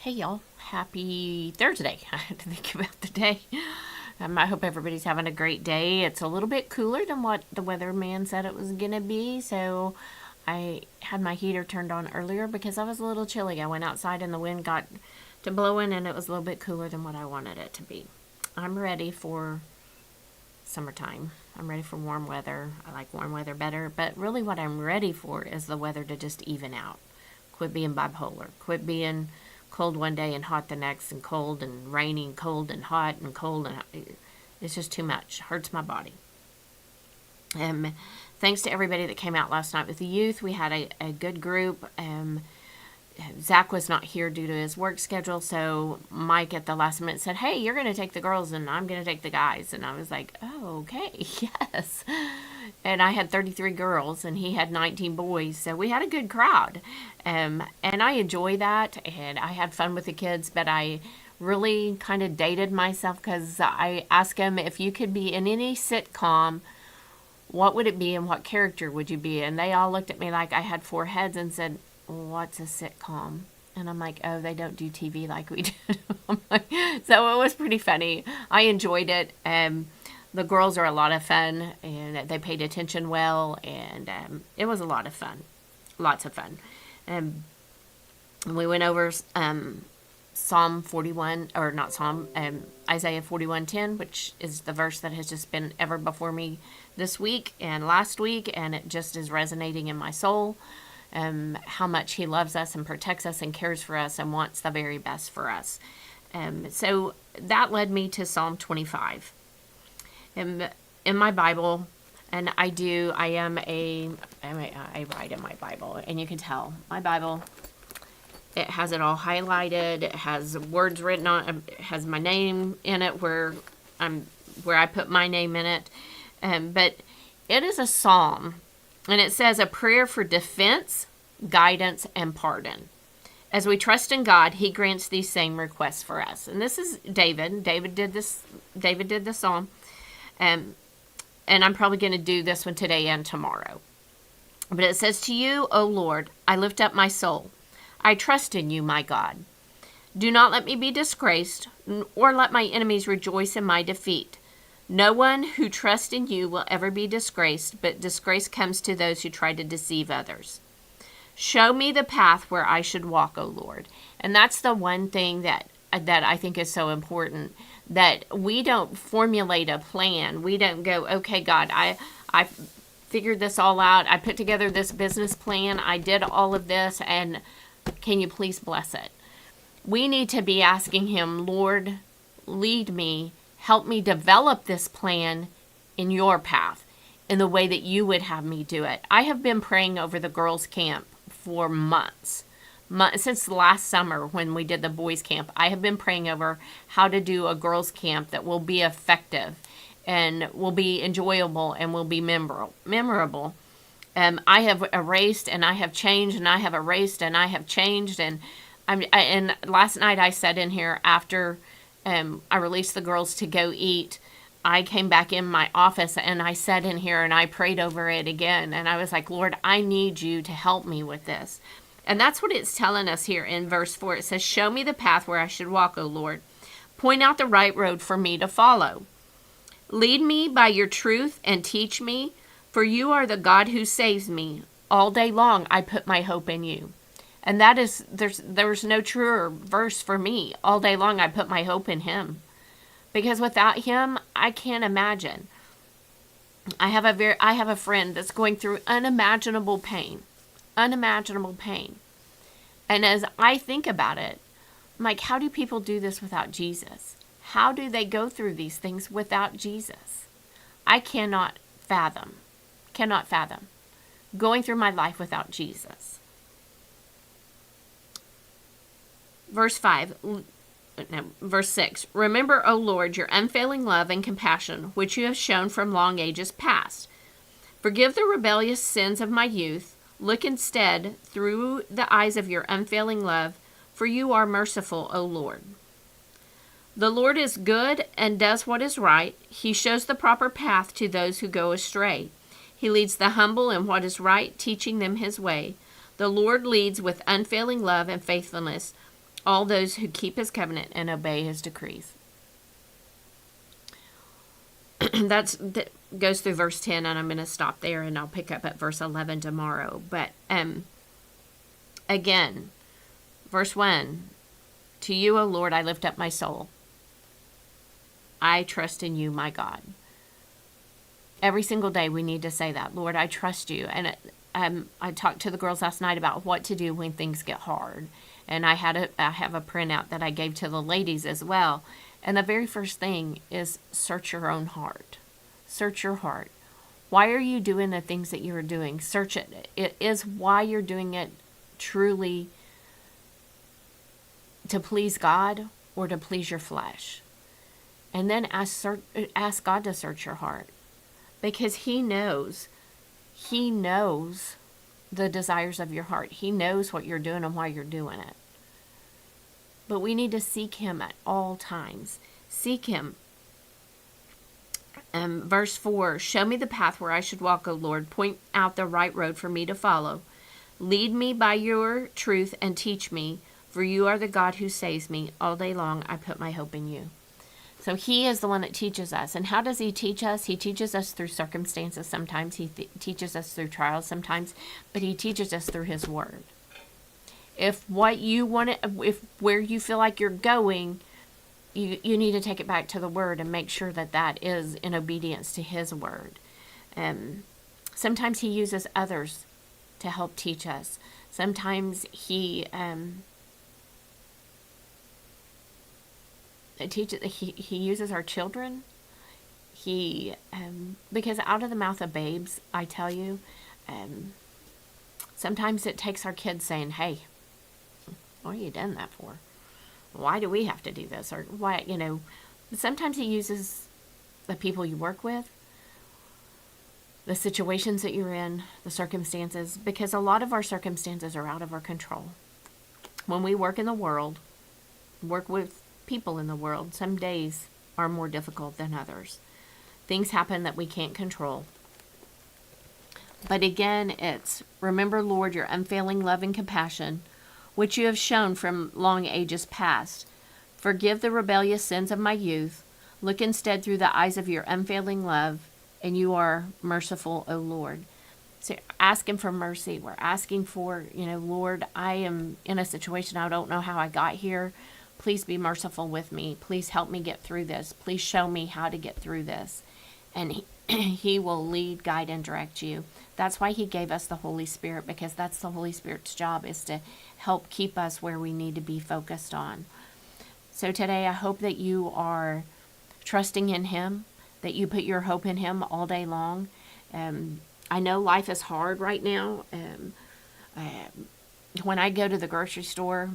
Hey y'all, happy Thursday. I had to think about the day. I hope everybody's having a great day. It's a little bit cooler than what the weatherman said it was going to be, so I had my heater turned on earlier because I was a little chilly. I went outside and the wind got to blowing and it was a little bit cooler than what I wanted it to be. I'm ready for summertime. I'm ready for warm weather. I like warm weather better, but really what I'm ready for is the weather to just even out. Quit being bipolar. Quit being cold one day and hot the next, and cold and rainy and cold and hot and cold and hot. It's just too much. Hurts my body. Thanks to everybody that came out last night with the youth. We had a good group. Zach was not here due to his work schedule, so Mike at the last minute said, hey, you're going to take the girls and I'm going to take the guys. And I was like, oh, okay, yes. And I had 33 girls and he had 19 boys, so we had a good crowd. And I enjoy that, and I had fun with the kids, but I really kind of dated myself because I asked him, if you could be in any sitcom, what would it be and what character would you be? And they all looked at me like I had four heads and said, what's a sitcom? And I'm like, oh, they don't do TV like we do. So it was pretty funny. I enjoyed it. The girls are a lot of fun, and they paid attention well, and it was a lot of fun. Lots of fun. We went over Psalm 41, or not Psalm, Isaiah 41:10, which is the verse that has just been ever before me this week and last week, and it just is resonating in my soul. How much he loves us and protects us and cares for us and wants the very best for us. So that led me to Psalm 25. In my Bible, and I write in my Bible, and you can tell my Bible, it has it all highlighted, it has words written on it, has my name in it where I put my name in it. But it is a psalm. And it says a prayer for defense, guidance, and pardon. As we trust in God, he grants these same requests for us. And this is David. David did the psalm. And I'm probably going to do this one today and tomorrow. But it says, to you, O Lord, I lift up my soul. I trust in you, my God. Do not let me be disgraced, or let my enemies rejoice in my defeat. No one who trusts in you will ever be disgraced, but disgrace comes to those who try to deceive others. Show me the path where I should walk, O Lord. And that's the one thing that I think is so important, that we don't formulate a plan. We don't go, okay, God, I figured this all out. I put together this business plan. I did all of this, and can you please bless it? We need to be asking him, Lord, lead me. Help me develop this plan in your path, in the way that you would have me do it. I have been praying over the girls' camp for months. Since last summer when we did the boys' camp, I have been praying over how to do a girls' camp that will be effective and will be enjoyable and will be memorable. I have erased and I have changed and I have erased and I have changed. And last night I sat in here after I released the girls to go eat. I came back in my office and I sat in here and I prayed over it again. And I was like, Lord, I need you to help me with this. And that's what it's telling us here in verse 4. It says, show me the path where I should walk, O Lord. Point out the right road for me to follow. Lead me by your truth and teach me, for you are the God who saves me. All day long I put my hope in you. And that is, there's no truer verse for me. All day long I put my hope in him. Because without him, I can't imagine. I have a friend that's going through unimaginable pain. Unimaginable pain. And as I think about it, I'm like, how do people do this without Jesus? How do they go through these things without Jesus? I cannot fathom going through my life without Jesus. Verse 6, remember, O Lord, your unfailing love and compassion, which you have shown from long ages past. Forgive the rebellious sins of my youth. Look instead through the eyes of your unfailing love, for you are merciful, O Lord. The Lord is good and does what is right. He shows the proper path to those who go astray. He leads the humble in what is right, teaching them his way. The Lord leads with unfailing love and faithfulness. all those who keep his covenant and obey his decrees. That goes through verse 10, and I'm going to stop there, and I'll pick up at verse 11 tomorrow. But again, verse 1, to you, O Lord, I lift up my soul. I trust in you, my God. Every single day we need to say that. Lord, I trust you. And I talked to the girls last night about what to do when things get hard. And I have a printout that I gave to the ladies as well. And the very first thing is search your own heart. Search your heart. Why are you doing the things that you are doing? Search it. It is why you're doing it truly to please God or to please your flesh. And then ask God to search your heart. Because he knows the desires of your heart. He knows what you're doing and why you're doing it. But we need to seek him at all times. Seek him. Verse 4, show me the path where I should walk, O Lord. Point out the right road for me to follow. Lead me by your truth and teach me, for you are the God who saves me. All day long I put my hope in you. So he is the one that teaches us. And how does he teach us? He teaches us through circumstances sometimes. He teaches us through trials sometimes. But he teaches us through his word. If what you want to, if where you feel like you're going, you need to take it back to the word and make sure that that is in obedience to his word. Sometimes he uses others to help teach us. Sometimes he he uses our children. Because out of the mouth of babes, I tell you, sometimes it takes our kids saying, hey, what are you done that for? Why do we have to do this? Or why, sometimes he uses the people you work with, the situations that you're in, the circumstances, because a lot of our circumstances are out of our control. When we work in the world, work with people in the world, some days are more difficult than others. Things happen that we can't control. But again, it's, remember, Lord, your unfailing love and compassion, which you have shown from long ages past. Forgive the rebellious sins of my youth. Look instead through the eyes of your unfailing love, and you are merciful, O Lord. So asking for mercy. We're asking for, Lord, I am in a situation. I don't know how I got here. Please be merciful with me. Please help me get through this. Please show me how to get through this. And he will lead, guide, and direct you. That's why he gave us the Holy Spirit, because that's the Holy Spirit's job, is to help keep us where we need to be focused on. So today, I hope that you are trusting in him, that you put your hope in him all day long. I know life is hard right now. When I go to the grocery store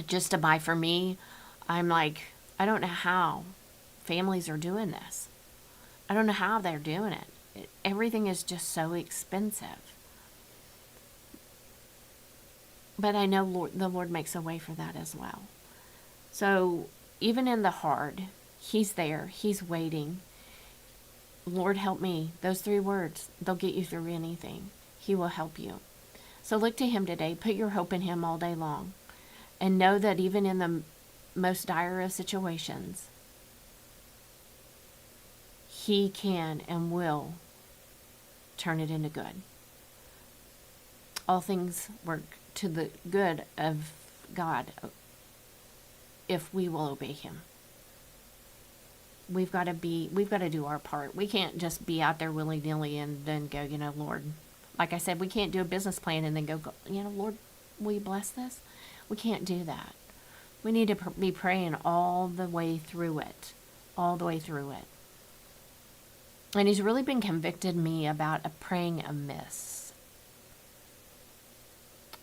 just to buy for me, I'm like, I don't know how families are doing this. I don't know how they're doing it. Everything is just so expensive. But I know the Lord makes a way for that as well. So even in the hard, he's there. He's waiting. Lord, help me. Those 3 words, they'll get you through anything. He will help you. So look to him today. Put your hope in him all day long. And know that even in the most dire of situations, he can and will turn it into good. All things work to the good of God if we will obey him. We've got to do our part. We can't just be out there willy-nilly and then go, Lord, like I said, we can't do a business plan and then go, Lord, will you bless this? We can't do that. We need to be praying all the way through it. All the way through it. And he's really been convicted me about praying amiss.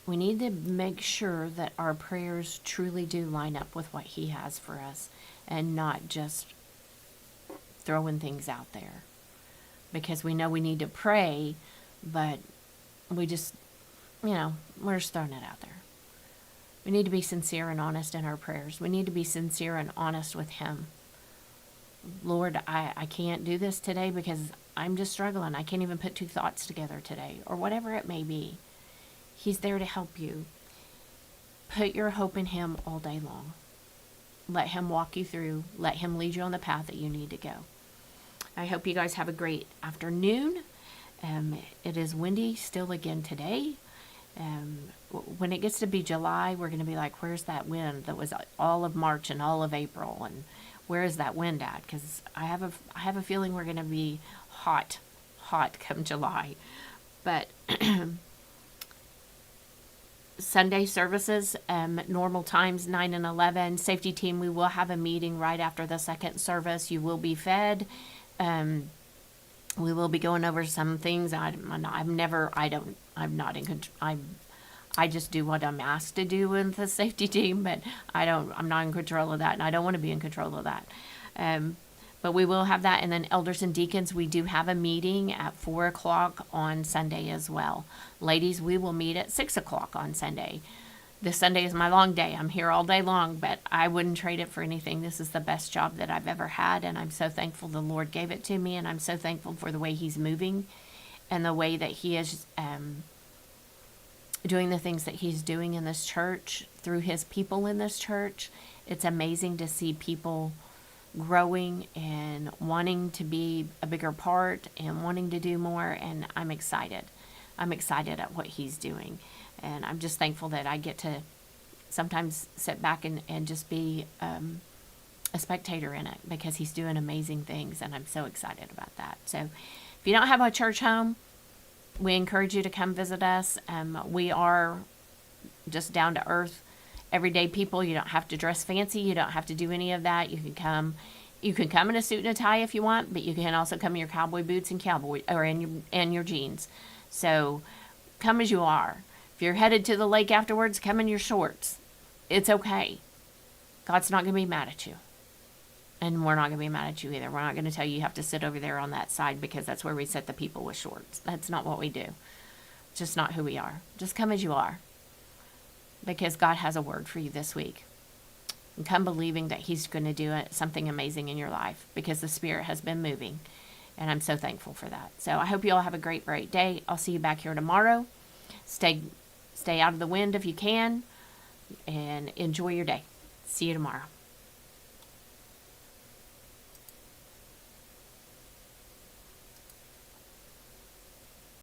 We need to make sure that our prayers truly do line up with what he has for us and not just throwing things out there. Because we know we need to pray, but we just, we're just throwing it out there. We need to be sincere and honest in our prayers. We need to be sincere and honest with him. Lord, I can't do this today because I'm just struggling. I can't even put 2 thoughts together today, or whatever it may be. He's there to help you. Put your hope in Him all day long. Let Him walk you through. Let Him lead you on the path that you need to go. I hope you guys have a great afternoon. It is windy still again today. When it gets to be July, we're going to be like, where's that wind that was all of March and all of April? And where is that wind at? Because I have a feeling we're going to be hot come July. But Sunday services, normal times 9 and 11. Safety team, we will have a meeting right after the second service. You will be fed. We will be going over some things. I'm not in control. I just do what I'm asked to do with the safety team, but I'm not in control of that, and I don't want to be in control of that. But we will have that. And then elders and deacons, we do have a meeting at 4 o'clock on Sunday as well. Ladies, we will meet at 6 o'clock on Sunday. This Sunday is my long day. I'm here all day long, but I wouldn't trade it for anything. This is the best job that I've ever had, and I'm so thankful the Lord gave it to me, and I'm so thankful for the way He's moving and the way that He is doing the things that He's doing in this church through His people in this church. It's amazing to see people growing and wanting to be a bigger part and wanting to do more, and I'm excited. I'm excited at what He's doing, and I'm just thankful that I get to sometimes sit back and just be a spectator in it, because He's doing amazing things, and I'm so excited about that. So if you don't have a church home, we encourage you to come visit us. We are just down to earth, everyday people. You don't have to dress fancy. You don't have to do any of that. You can come in a suit and a tie if you want, but you can also come in your cowboy boots and in your jeans. So come as you are. If you're headed to the lake afterwards, come in your shorts. It's okay. God's not going to be mad at you. And we're not going to be mad at you either. We're not going to tell you have to sit over there on that side, because that's where we set the people with shorts. That's not what we do. It's just not who we are. Just come as you are, because God has a word for you this week. And come believing that He's going to do something amazing in your life, because the Spirit has been moving. And I'm so thankful for that. So I hope you all have a great, great day. I'll see you back here tomorrow. Stay out of the wind if you can, and enjoy your day. See you tomorrow.